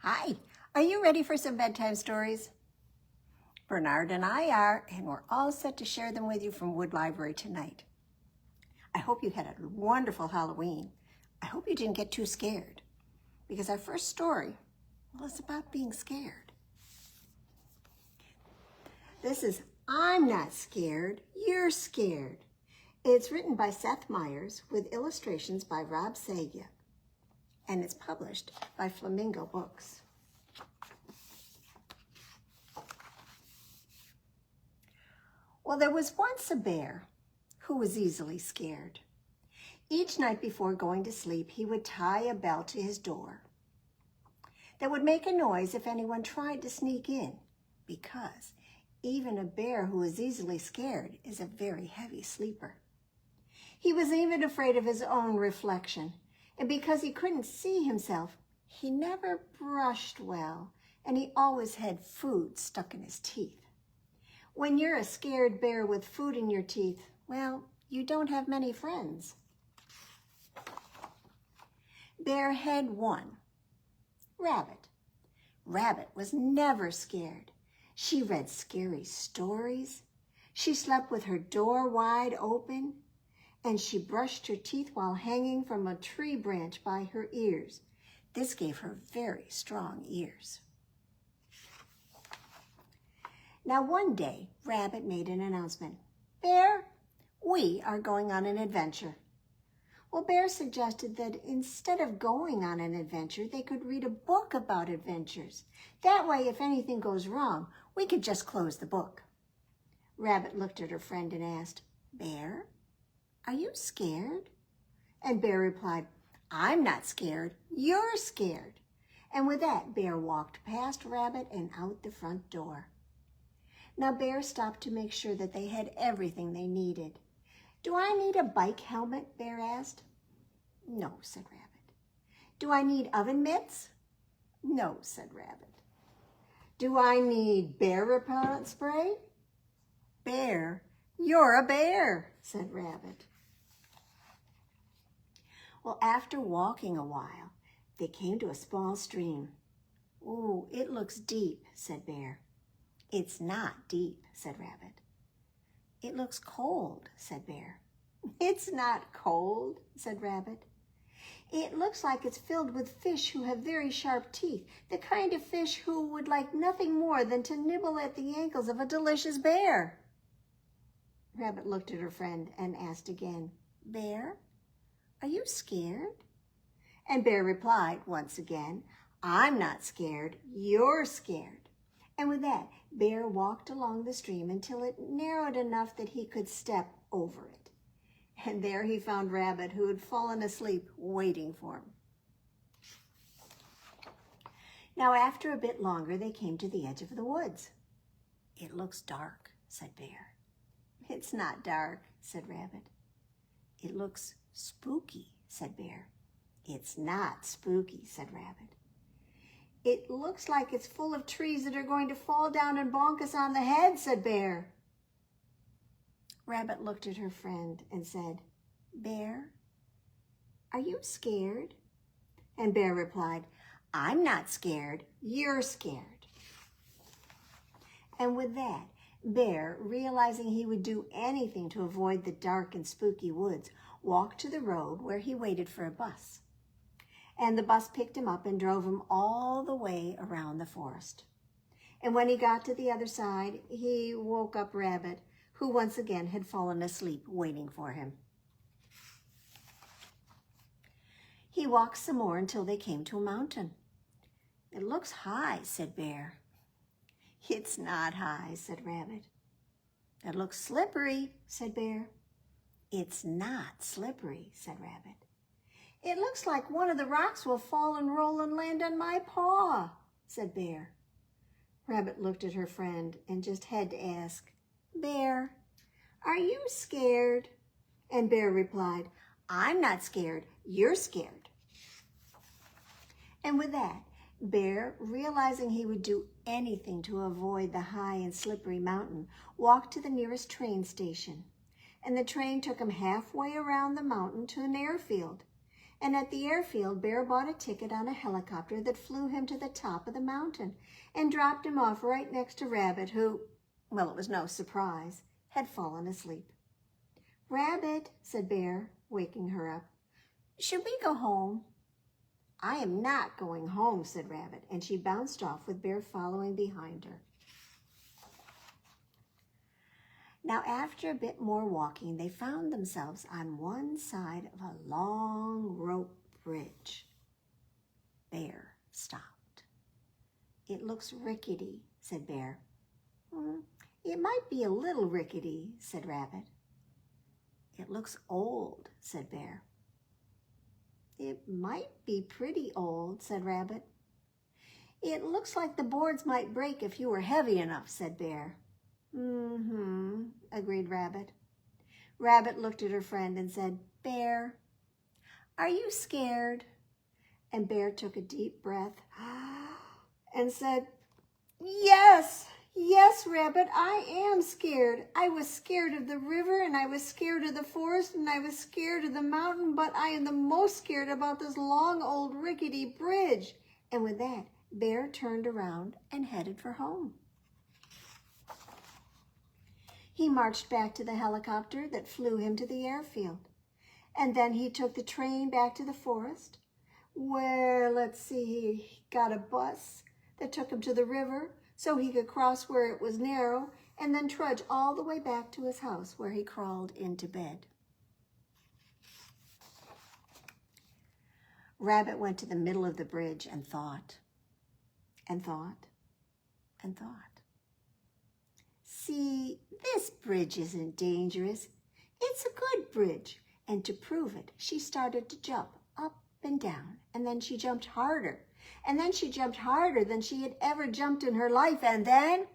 Hi, are you ready for some bedtime stories? Bernard and I are, and we're all set to share them with you from Wood Library tonight. I hope you had a wonderful Halloween. I hope you didn't get too scared, because our first story was about being scared. This is I'm Not Scared, You're Scared. It's written by Seth Meyers with illustrations by Rob Sagia, and it's published by Flamingo Books. Well, there was once a bear who was easily scared. Each night before going to sleep, he would tie a bell to his door that would make a noise if anyone tried to sneak in, because even a bear who is easily scared is a very heavy sleeper. He was even afraid of his own reflection, and because he couldn't see himself, he never brushed well, and he always had food stuck in his teeth. When you're a scared bear with food in your teeth, well, you don't have many friends. Bear had one, Rabbit. Rabbit was never scared. She read scary stories. She slept with her door wide open, and she brushed her teeth while hanging from a tree branch by her ears. This gave her very strong ears. Now one day, Rabbit made an announcement. Bear, we are going on an adventure. Well, Bear suggested that instead of going on an adventure, they could read a book about adventures. That way, if anything goes wrong, we could just close the book. Rabbit looked at her friend and asked, Bear, are you scared? And Bear replied, I'm not scared, you're scared. And with that, Bear walked past Rabbit and out the front door. Now Bear stopped to make sure that they had everything they needed. Do I need a bike helmet? Bear asked. No, said Rabbit. Do I need oven mitts? No, said Rabbit. Do I need bear repellent spray? Bear, you're a bear, said Rabbit. Well, after walking a while, they came to a small stream. Ooh, it looks deep, said Bear. It's not deep, said Rabbit. It looks cold, said Bear. It's not cold, said Rabbit. It looks like it's filled with fish who have very sharp teeth, the kind of fish who would like nothing more than to nibble at the ankles of a delicious bear. Rabbit looked at her friend and asked again, Bear, are you scared? And Bear replied once again, I'm not scared, you're scared. And with that, Bear walked along the stream until it narrowed enough that he could step over it. And there he found Rabbit, who had fallen asleep waiting for him. Now, after a bit longer, they came to the edge of the woods. It looks dark, said Bear. It's not dark, said Rabbit. It looks spooky, said Bear. It's not spooky, said Rabbit. It looks like it's full of trees that are going to fall down and bonk us on the head, said Bear. Rabbit looked at her friend and said, Bear, are you scared? And Bear replied, I'm not scared, you're scared. And with that, Bear, realizing he would do anything to avoid the dark and spooky woods, walked to the road where he waited for a bus. And the bus picked him up and drove him all the way around the forest. And when he got to the other side, he woke up Rabbit, who once again had fallen asleep waiting for him. He walked some more until they came to a mountain. It looks high, said Bear. It's not high, said Rabbit. It looks slippery, said Bear. It's not slippery, said Rabbit. It looks like one of the rocks will fall and roll and land on my paw, said Bear. Rabbit looked at her friend and just had to ask, Bear, are you scared? And Bear replied, I'm not scared, you're scared. And with that, Bear, realizing he would do anything to avoid the high and slippery mountain, walked to the nearest train station. And the train took him halfway around the mountain to an airfield. And at the airfield, Bear bought a ticket on a helicopter that flew him to the top of the mountain and dropped him off right next to Rabbit, who, well, it was no surprise, had fallen asleep. "Rabbit," said Bear, waking her up, "should we go home?" "I am not going home," said Rabbit, and she bounced off with Bear following behind her. Now, after a bit more walking, they found themselves on one side of a long rope bridge. Bear stopped. "It looks rickety," said Bear. "It might be a little rickety," said Rabbit. "It looks old," said Bear. "It might be pretty old," said Rabbit. "It looks like the boards might break if you were heavy enough," said Bear. Agreed Rabbit. Rabbit looked at her friend and said, "Bear, are you scared?" And Bear took a deep breath and said, "Yes, Rabbit, I am scared. I was scared of the river, and I was scared of the forest, and I was scared of the mountain, but I am the most scared about this long old rickety bridge." And with that, Bear turned around and headed for home. He marched back to the helicopter that flew him to the airfield. And then he took the train back to the forest, where, he got a bus that took him to the river so he could cross where it was narrow and then trudge all the way back to his house, where he crawled into bed. Rabbit went to the middle of the bridge and thought, and thought, and thought. "See, this bridge isn't dangerous. It's a good bridge." And to prove it, she started to jump up and down, and then she jumped harder, and then she jumped harder than she had ever jumped in her life, and then,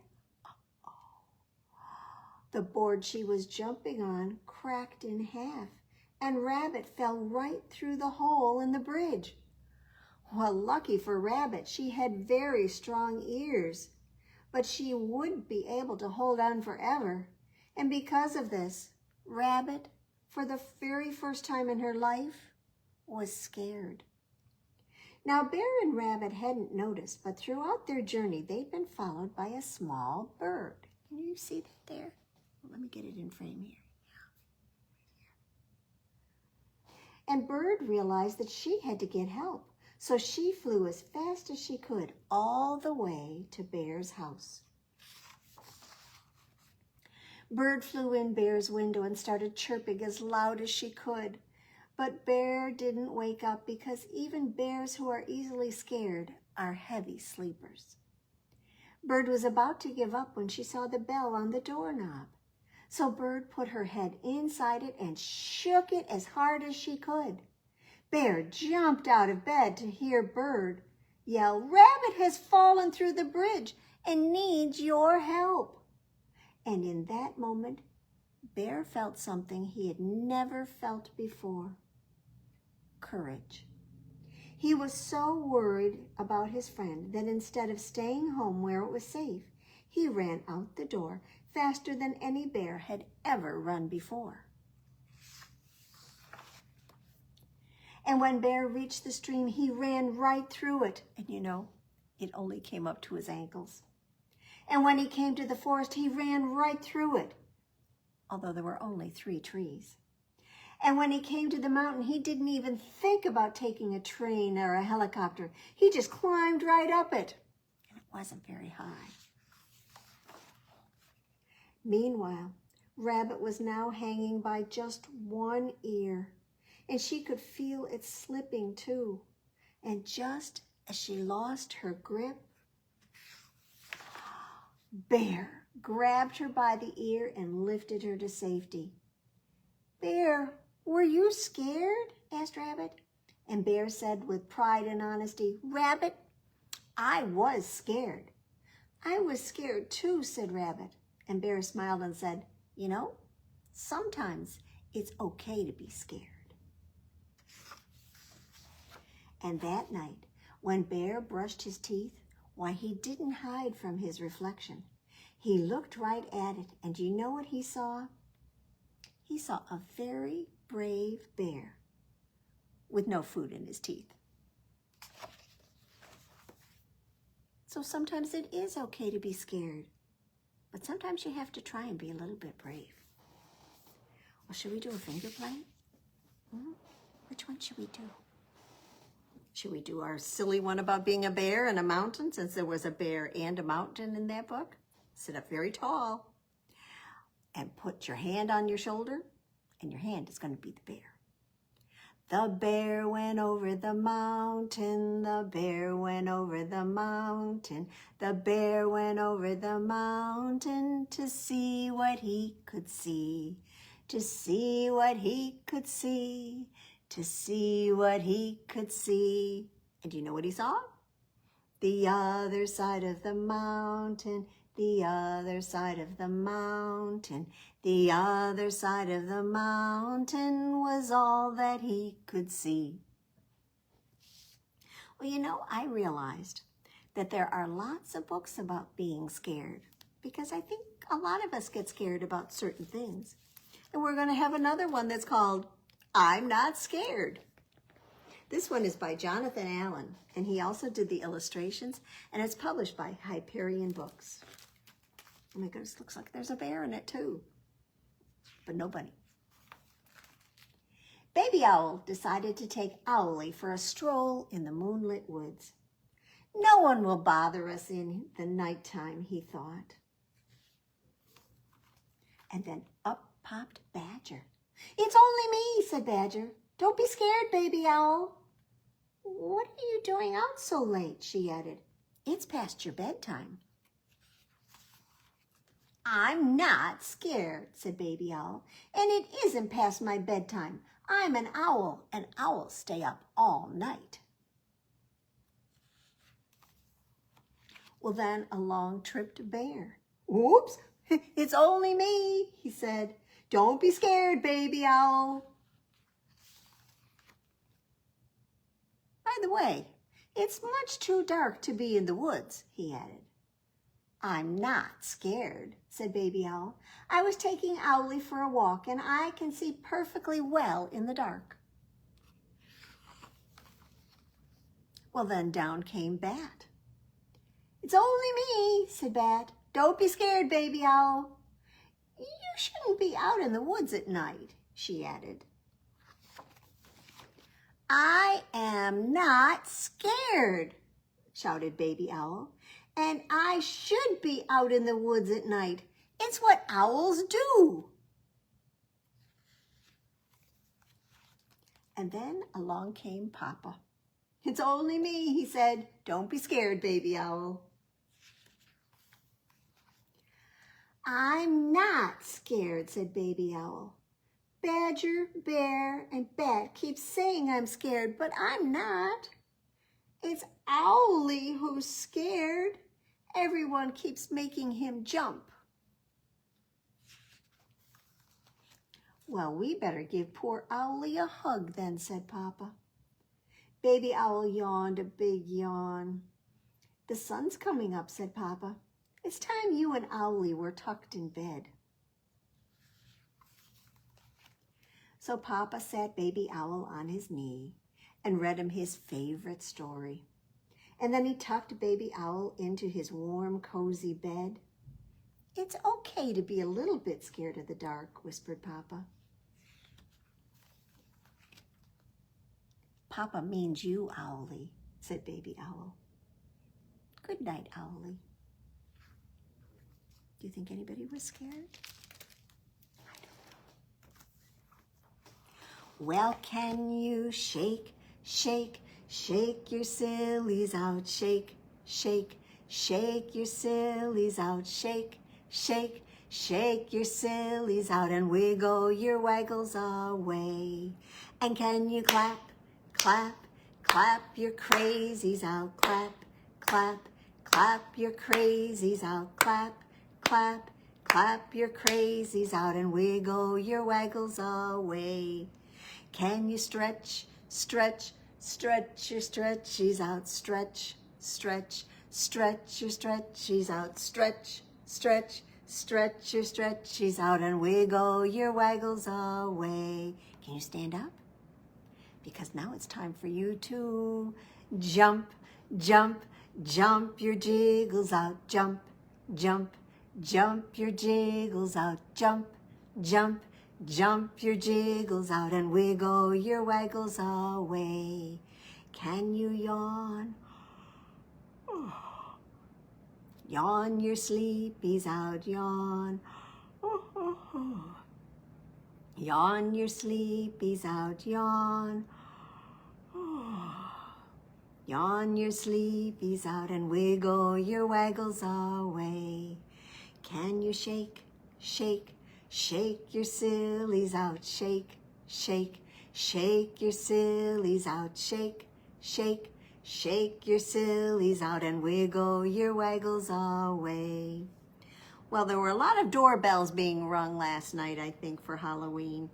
the board she was jumping on cracked in half, and Rabbit fell right through the hole in the bridge. Well, lucky for Rabbit, she had very strong ears, but she wouldn't be able to hold on forever. And because of this, Rabbit, for the very first time in her life, was scared. Now, Bear and Rabbit hadn't noticed, but throughout their journey, they'd been followed by a small bird. Can you see that there? Let me get it in frame here. And Bird realized that she had to get help. So she flew as fast as she could all the way to Bear's house. Bird flew in Bear's window and started chirping as loud as she could. But Bear didn't wake up, because even bears who are easily scared are heavy sleepers. Bird was about to give up when she saw the bell on the doorknob. So Bird put her head inside it and shook it as hard as she could. Bear jumped out of bed to hear Bird yell, "Rabbit has fallen through the bridge and needs your help." And in that moment, Bear felt something he had never felt before: courage. He was so worried about his friend that instead of staying home where it was safe, he ran out the door faster than any bear had ever run before. And when Bear reached the stream, he ran right through it. And it only came up to his ankles. And when he came to the forest, he ran right through it, although there were only 3 trees. And when he came to the mountain, he didn't even think about taking a train or a helicopter. He just climbed right up it, and it wasn't very high. Meanwhile, Rabbit was now hanging by just one ear, and she could feel it slipping too. And just as she lost her grip, Bear grabbed her by the ear and lifted her to safety. "Bear, were you scared?" asked Rabbit. And Bear said with pride and honesty, "Rabbit, I was scared." "I was scared too," said Rabbit. And Bear smiled and said, "Sometimes it's okay to be scared." And that night, when Bear brushed his teeth, why, he didn't hide from his reflection. He looked right at it, and you know what he saw? He saw a very brave bear with no food in his teeth. So sometimes it is okay to be scared, but sometimes you have to try and be a little bit brave. Well, should we do a finger play? Which one should we do? Should we do our silly one about being a bear and a mountain, since there was a bear and a mountain in that book? Sit up very tall and put your hand on your shoulder, and your hand is going to be the bear. The bear went over the mountain, the bear went over the mountain, the bear went over the mountain to see what he could see, to see what he could see, to see what he could see. And do you know what he saw? The other side of the mountain, the other side of the mountain, the other side of the mountain was all that he could see. Well, you know, I realized that there are lots of books about being scared, because I think a lot of us get scared about certain things. And we're going to have another one that's called I'm Not Scared. This one is by Jonathan Allen, and he also did the illustrations, and it's published by Hyperion Books. Oh my goodness, looks like there's a bear in it too, but no bunny. Baby Owl decided to take Owlie for a stroll in the moonlit woods. No one will bother us in the nighttime, he thought. And then up popped Badger. It's only me, said Badger. Don't be scared, Baby Owl. What are you doing out so late, she added. It's past your bedtime. I'm not scared, said Baby Owl, and it isn't past my bedtime. I'm an owl, and owls stay up all night. Well, then along tripped Bear. Oops, it's only me, he said. Don't be scared, Baby Owl. By the way, it's much too dark to be in the woods, he added. I'm not scared, said Baby Owl. I was taking Owlie for a walk, and I can see perfectly well in the dark. Well, then down came Bat. It's only me, said Bat. Don't be scared, Baby Owl. You shouldn't be out in the woods at night, she added. I am not scared, shouted Baby Owl. And I should be out in the woods at night. It's what owls do. And then along came Papa. It's only me, he said. Don't be scared, Baby Owl. I'm not scared, said Baby Owl. Badger, Bear, and Bat keep saying I'm scared, but I'm not. It's Owlie who's scared. Everyone keeps making him jump. Well, we better give poor Owlie a hug then, said Papa. Baby Owl yawned a big yawn. The sun's coming up, said Papa. It's time you and Owlie were tucked in bed. So Papa sat Baby Owl on his knee and read him his favorite story. And then he tucked Baby Owl into his warm, cozy bed. It's okay to be a little bit scared of the dark, whispered Papa. Papa means you, Owlie, said Baby Owl. Good night, Owlie. Do you think anybody was scared? I don't know. Well, can you shake, shake, shake your sillies out, shake, shake, shake your sillies out, shake, shake, shake your sillies out and wiggle your waggles away. And can you clap, clap, clap your crazies out, clap, clap, clap your crazies out, clap, clap, clap your crazies out and wiggle your waggles away. Can you stretch, stretch, stretch your stretchies out, stretch, stretch, stretch your stretchies out, stretch, stretch, stretch your stretchies out and wiggle your waggles away. Can you stand up? because now it's time for you to jump, jump, jump your jiggles out, jump, jump, jump your jiggles out, jump, jump, jump your jiggles out and wiggle your waggles away. Can you yawn? Yawn your sleepies out, yawn. Yawn your sleepies out, yawn. Yawn your sleepies out and wiggle your waggles away. Can you shake, shake, shake your sillies out, shake, shake, shake your sillies out, shake, shake, shake your sillies out and wiggle your waggles away. Well, there were a lot of doorbells being rung last night, I think, for Halloween.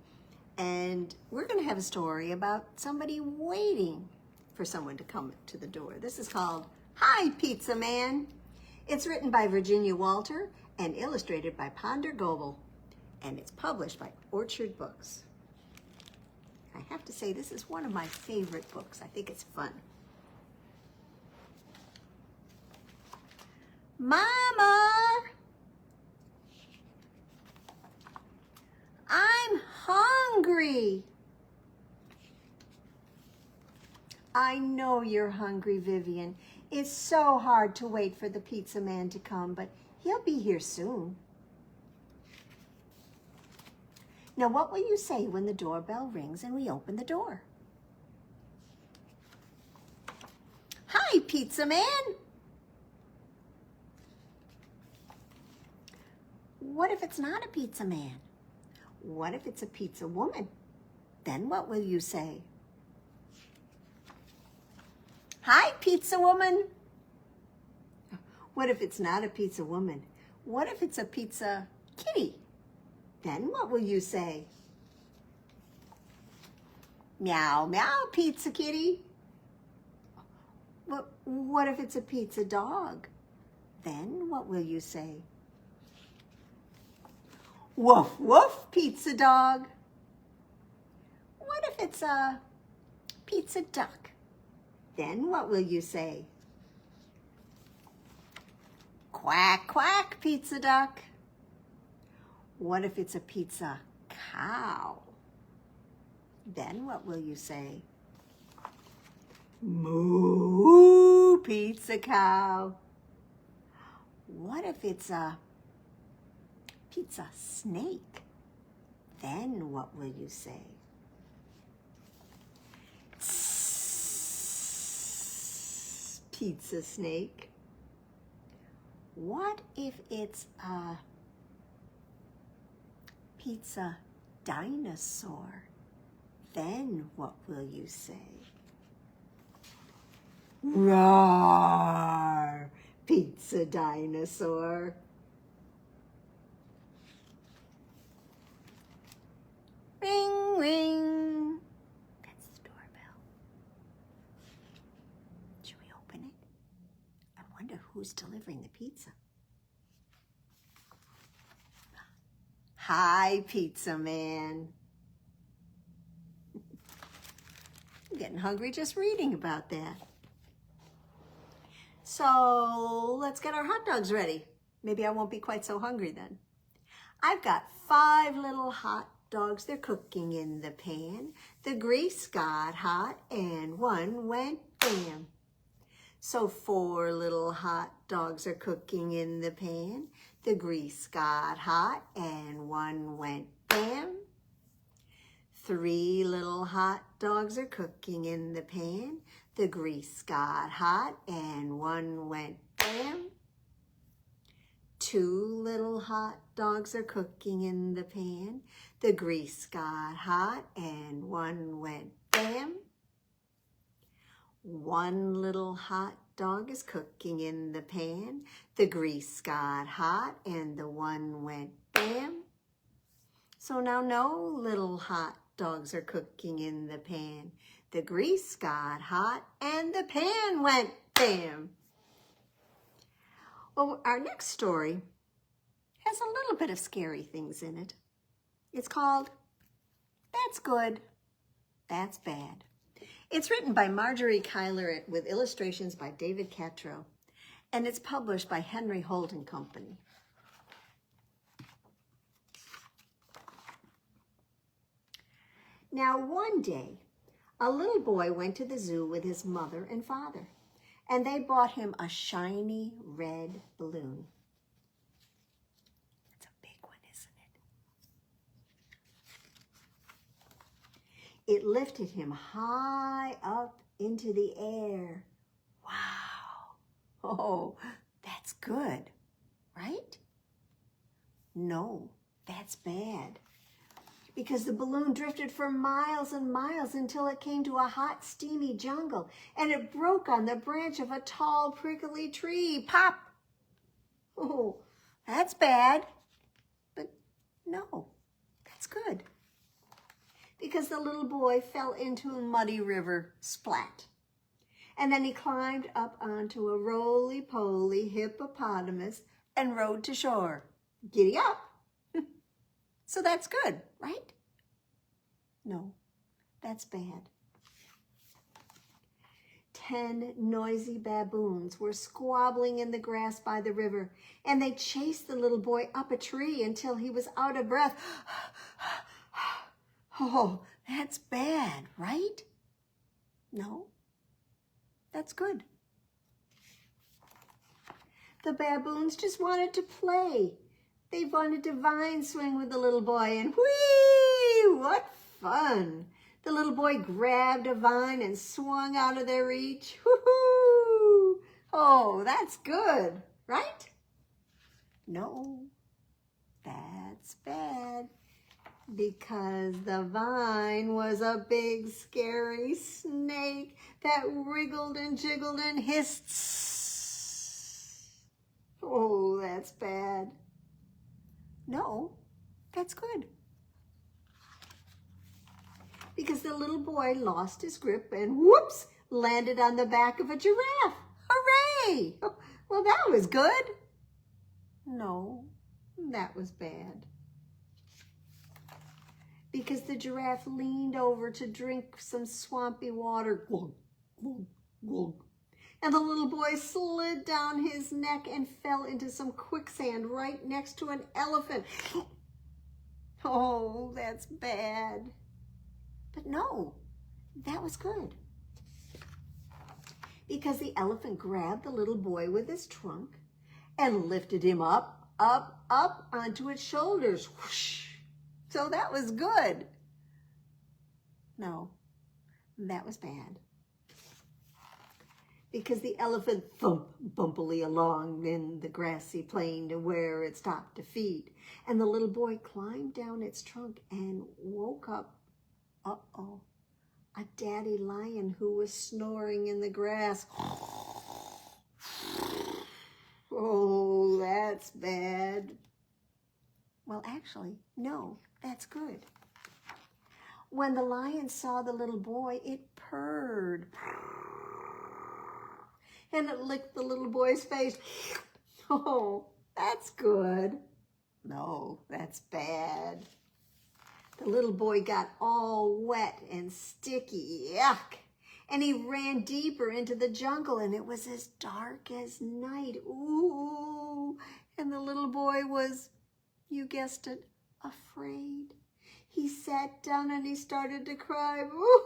And we're going to have a story about somebody waiting for someone to come to the door. This is called Hi, Pizza Man. It's written by Virginia Walter and illustrated by Ponder Goebel. And it's published by Orchard Books. I have to say, this is one of my favorite books. I think it's fun. Mama! I'm hungry. I know you're hungry, Vivian. It's so hard to wait for the pizza man to come, but he'll be here soon. Now, what will you say when the doorbell rings and we open the door? Hi, pizza man. What if it's not a pizza man? What if it's a pizza woman? Then what will you say? Hi, pizza woman. What if it's not a pizza woman? What if it's a pizza kitty? Then what will you say? Meow, meow, pizza kitty. What if it's a pizza dog? Then what will you say? Woof, woof, pizza dog. What if it's a pizza duck? Then what will you say? Quack, quack, pizza duck. What if it's a pizza cow? Then what will you say? Moo, pizza cow. What if it's a pizza snake? Then what will you say? Tss, pizza snake. What if it's a pizza dinosaur? Then what will you say? Roar, pizza dinosaur. Ring, ring. That's the doorbell. Should we open it? I wonder who's delivering the pizza. Hi, pizza man. I'm getting hungry just reading about that. So let's get our hot dogs ready. Maybe I won't be quite so hungry then. I've got 5 little hot dogs. They're cooking in the pan. The grease got hot and one went bam. So 4 little hot dogs are cooking in the pan. The grease got hot and one went bam. 3 little hot dogs are cooking in the pan. The grease got hot and one went bam. 2 little hot dogs are cooking in the pan. The grease got hot and one went bam. 1 little hot dog is cooking in the pan. The grease got hot and the one went bam. So now no little hot dogs are cooking in the pan. The grease got hot and the pan went bam. Well, our next story has a little bit of scary things in it. It's called That's Good, That's Bad. It's written by Margery Cuyler with illustrations by David Catrow, and it's published by Henry Holt and Company. Now, one day, a little boy went to the zoo with his mother and father, and they bought him a shiny red balloon. It's a big one, isn't it? It lifted him high up into the air. Wow. Oh, that's good, right? No, that's bad. Because the balloon drifted for miles and miles until it came to a hot, steamy jungle, and it broke on the branch of a tall, prickly tree. Pop! Oh, that's bad. But no, that's good. Because the little boy fell into a muddy river. Splat. And then he climbed up onto a roly-poly hippopotamus and rode to shore. Giddy up! So that's good, right? No, that's bad. 10 noisy baboons were squabbling in the grass by the river, and they chased the little boy up a tree until he was out of breath. Oh, that's bad, right? No, that's good. The baboons just wanted to play. They wanted to vine swing with the little boy, and whee! What fun! The little boy grabbed a vine and swung out of their reach. Woohoo! Oh, that's good, right? No, that's bad. Because the vine was a big, scary snake that wriggled and jiggled and hissed. Oh, that's bad. No, that's good. Because the little boy lost his grip and whoops, landed on the back of a giraffe. Hooray! Well, that was good. No, that was bad. Because the giraffe leaned over to drink some swampy water. Glug, glug, glug. And the little boy slid down his neck and fell into some quicksand right next to an elephant. Oh, that's bad. But no, that was good. Because the elephant grabbed the little boy with his trunk and lifted him up, up, up onto its shoulders. Whoosh. So that was good. No, that was bad. Because the elephant thumped bumpily along in the grassy plain to where it stopped to feed. And the little boy climbed down its trunk and woke up, uh-oh, a daddy lion who was snoring in the grass. Oh, that's bad. Well, actually, no, that's good. When the lion saw the little boy, it purred. And it licked the little boy's face. Oh, that's good. No, that's bad. The little boy got all wet and sticky. Yuck. And he ran deeper into the jungle, and it was as dark as night. Ooh. And the little boy was, you guessed it, afraid. He sat down and he started to cry. Ooh.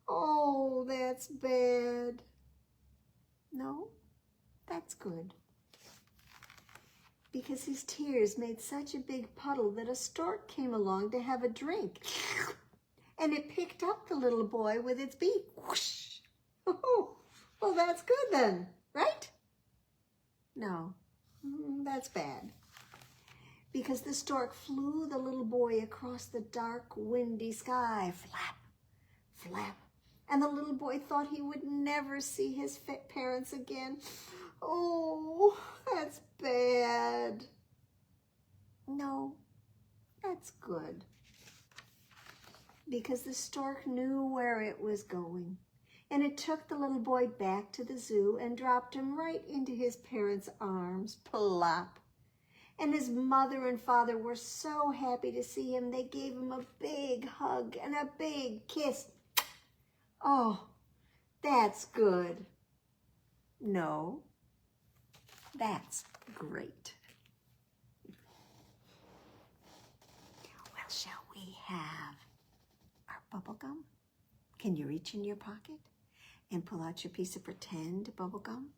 Oh, that's bad. No, that's good. Because his tears made such a big puddle that a stork came along to have a drink. And it picked up the little boy with its beak. Whoosh. Oh, well, that's good then, right? No, that's bad. Because the stork flew the little boy across the dark, windy sky. Flap, flap. And the little boy thought he would never see his parents again. Oh, that's bad. No, that's good. Because the stork knew where it was going. And it took the little boy back to the zoo and dropped him right into his parents' arms. Plop. And his mother and father were so happy to see him, they gave him a big hug and a big kiss. Oh, that's good. No, that's great. Well, shall we have our bubble gum? Can you reach in your pocket and pull out your piece of pretend bubble gum?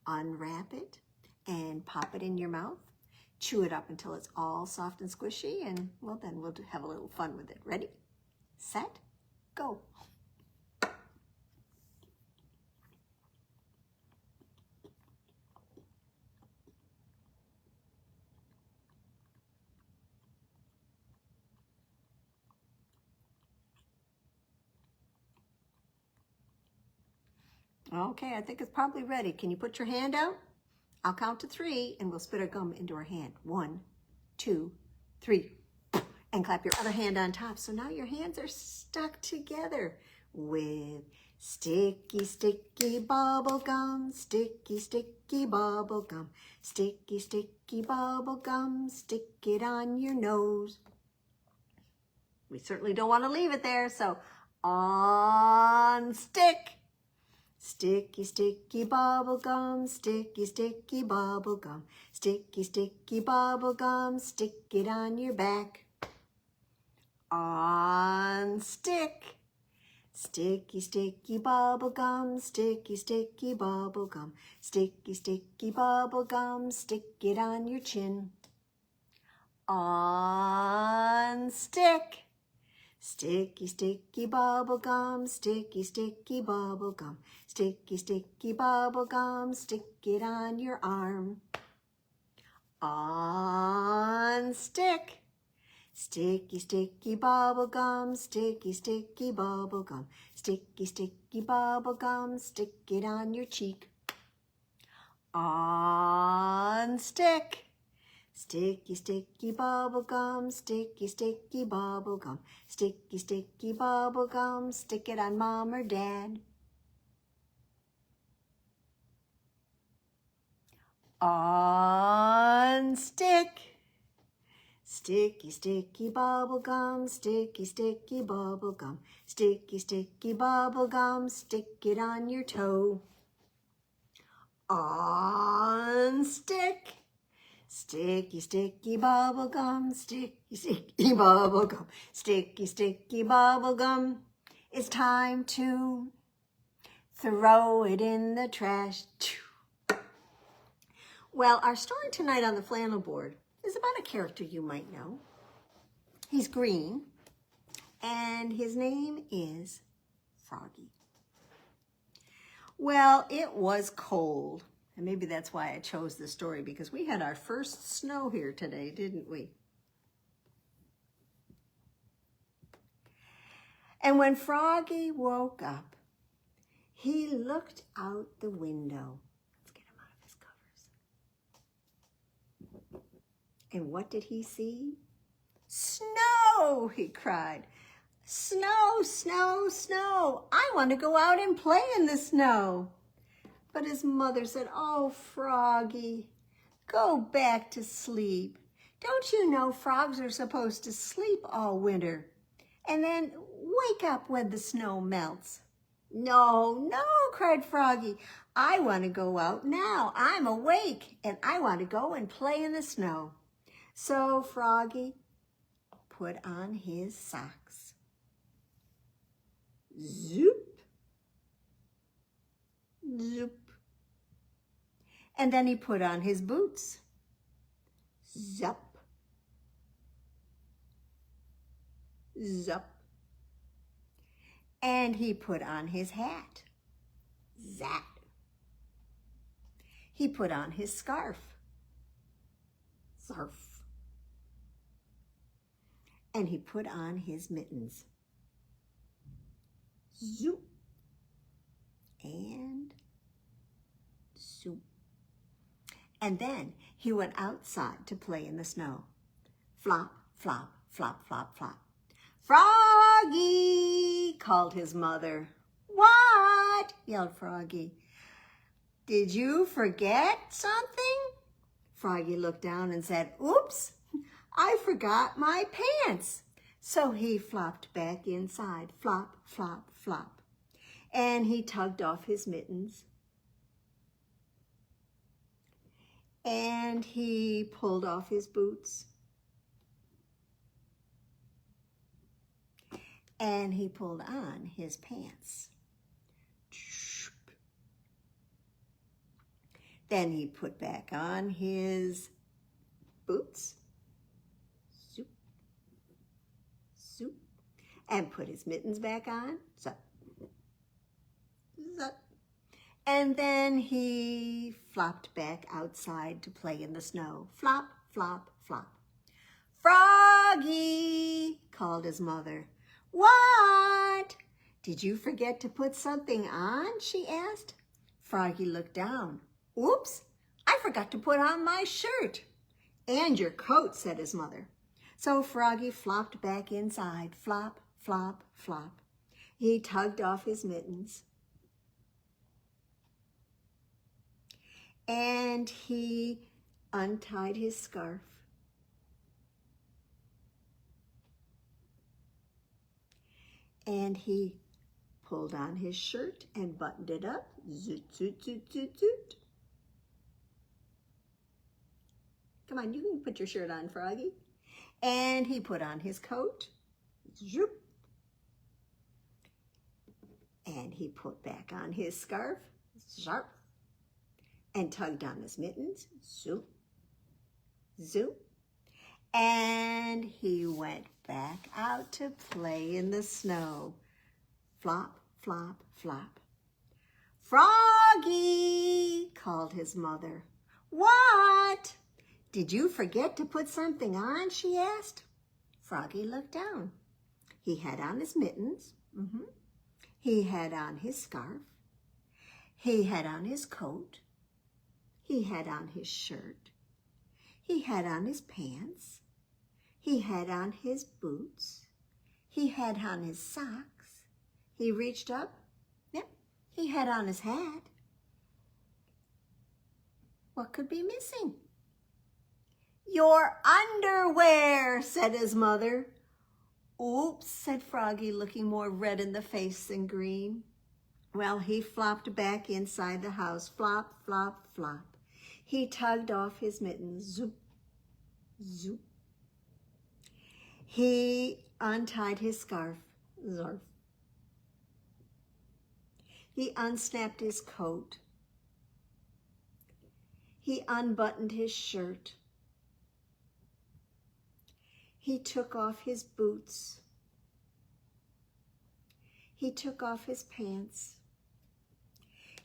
Unwrap it and pop it in your mouth. Chew it up until it's all soft and squishy, and well, then we'll have a little fun with it. Ready, set, go. Okay, I think it's probably ready. Can you put your hand out? I'll count to 3 and we'll spit our gum into our hand. 1, 2, 3. And clap your other hand on top. So now your hands are stuck together with sticky, sticky bubble gum, sticky, sticky bubble gum, sticky, sticky bubble gum, stick it on your nose. We certainly don't want to leave it there, so on stick. Sticky, sticky bubble gum, sticky, sticky bubble gum, sticky, sticky bubble gum, stick it on your back. On stick. Sticky, sticky bubble gum, sticky, sticky bubble gum, sticky, sticky bubble gum, stick it on your chin. On stick. Sticky, sticky bubble gum, sticky, sticky bubble gum, sticky, sticky bubble gum, stick it on your arm. On stick. Sticky, sticky bubble gum, sticky, sticky bubble gum, sticky, sticky bubble gum, stick it on your cheek. On stick. Sticky, sticky bubble gum, sticky, sticky bubble gum, sticky, sticky bubble gum, stick it on mom or dad. On stick. Sticky, sticky bubble gum, sticky, sticky bubble gum, sticky, sticky bubble gum, stick it on your toe. On stick. Sticky, sticky bubble gum, sticky, sticky bubble gum, sticky, sticky bubble gum. It's time to throw it in the trash. Well, our story tonight on the flannel board is about a character you might know. He's green, and his name is Froggy. Well, it was cold. And maybe that's why I chose this story, because we had our first snow here today, didn't we? And when Froggy woke up, he looked out the window. Let's get him out of his covers. And what did he see? Snow, he cried. Snow, snow, snow. I want to go out and play in the snow. But his mother said, oh, Froggy, go back to sleep. Don't you know frogs are supposed to sleep all winter? And then wake up when the snow melts. No, no, cried Froggy. I want to go out now. I'm awake, and I want to go and play in the snow. So Froggy put on his socks. Zoop. Zoop. And then he put on his boots. Zup. Zup. And he put on his hat. Zap. He put on his scarf. Zarf. And he put on his mittens. Zoop. And zoop. And then he went outside to play in the snow. Flop, flop, flop, flop, flop. Froggy, called his mother. What? Yelled Froggy. Did you forget something? Froggy looked down and said, oops, I forgot my pants. So he flopped back inside. Flop, flop, flop. and he tugged off his mittens, and he pulled off his boots, and he pulled on his pants. Then he put back on his boots, zoop, zoop, and put his mittens back on, zup, zup. And then he flopped back outside to play in the snow. Flop, flop, flop. "Froggy," called his mother. "What? Did you forget to put something on?" she asked. Froggy looked down. "Oops, I forgot to put on my shirt." "And your coat," said his mother. So Froggy flopped back inside. Flop, flop, flop. He tugged off his mittens, and he untied his scarf, and he pulled on his shirt and buttoned it up. Zoot, zoot, zoot, zoot, zoot. Come on, you can put your shirt on, Froggy. And he put on his coat. Zoop. And he put back on his scarf. Zarp. And tugged on his mittens. Zoop. Zoop. And he went back out to play in the snow. Flop, flop, flop. "Froggy," called his mother. "What? Did you forget to put something on?" she asked. Froggy looked down. He had on his mittens. He had on his scarf. He had on his coat. He had on his shirt. He had on his pants. He had on his boots. He had on his socks. He reached up. Yep, he had on his hat. What could be missing? "Your underwear," said his mother. "Oops," said Froggy, looking more red in the face than green. Well, he flopped back inside the house. Flop, flop, flop. He tugged off his mittens. Zoop, zoop. He untied his scarf. Zarf. He unsnapped his coat. He unbuttoned his shirt. He took off his boots. He took off his pants.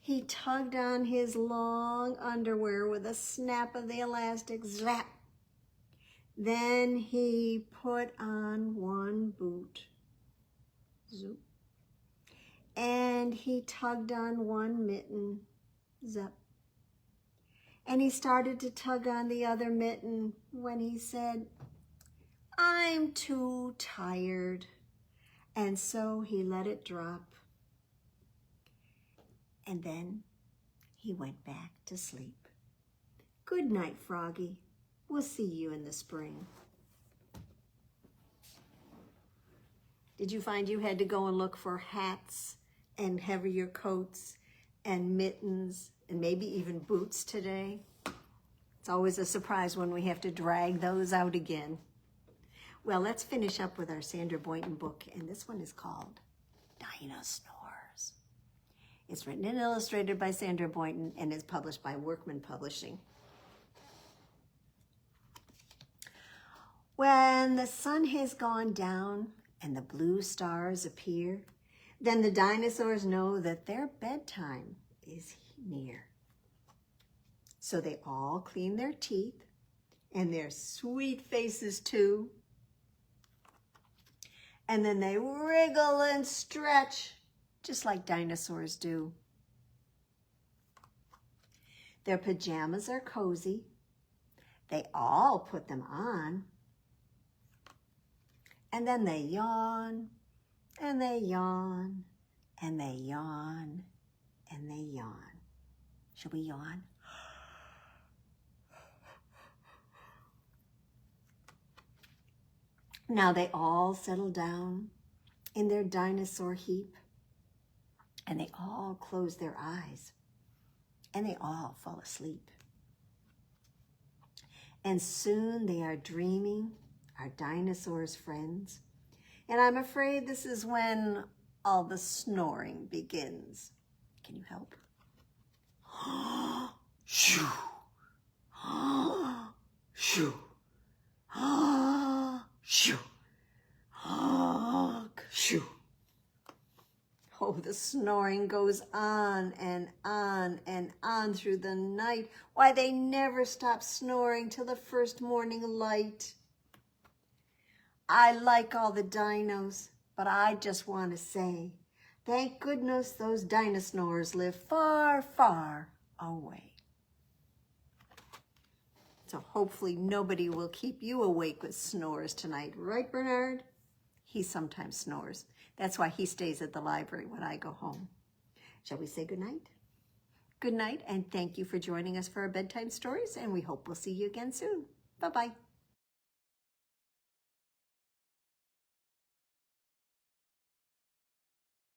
He tugged on his long underwear with a snap of the elastic. Zap! Then he put on one boot. Zoop. And he tugged on one mitten. Zap. And he started to tug on the other mitten when he said, "I'm too tired." And so he let it drop. And then he went back to sleep. Good night, Froggy. We'll see you in the spring. Did you find you had to go and look for hats and heavier coats and mittens and maybe even boots today? It's always a surprise when we have to drag those out again. Well, let's finish up with our Sandra Boynton book, and this one is called Dino Snores. It's written and illustrated by Sandra Boynton and is published by Workman Publishing. When the sun has gone down and the blue stars appear, then the dinosaurs know that their bedtime is near. So they all clean their teeth and their sweet faces too. And then they wriggle and stretch just like dinosaurs do. Their pajamas are cozy. They all put them on. And then they yawn, and they yawn, and they yawn, and they yawn. Shall we yawn? Now they all settle down in their dinosaur heap, And they all close their eyes. And they all fall asleep. And soon they are dreaming, our dinosaurs friends. And I'm afraid this is when all the snoring begins. Can you help? Shoo! Shoo! Shoo! Shoo! Oh, the snoring goes on and on and on through the night. Why, they never stop snoring till the first morning light. I like all the dinos, but I just want to say, thank goodness those Dinosnores live far, far away. So hopefully nobody will keep you awake with snores tonight. Right, Bernard? He sometimes snores. That's why he stays at the library when I go home. Shall we say goodnight? Good night, and thank you for joining us for our bedtime stories, and we hope we'll see you again soon. Bye-bye.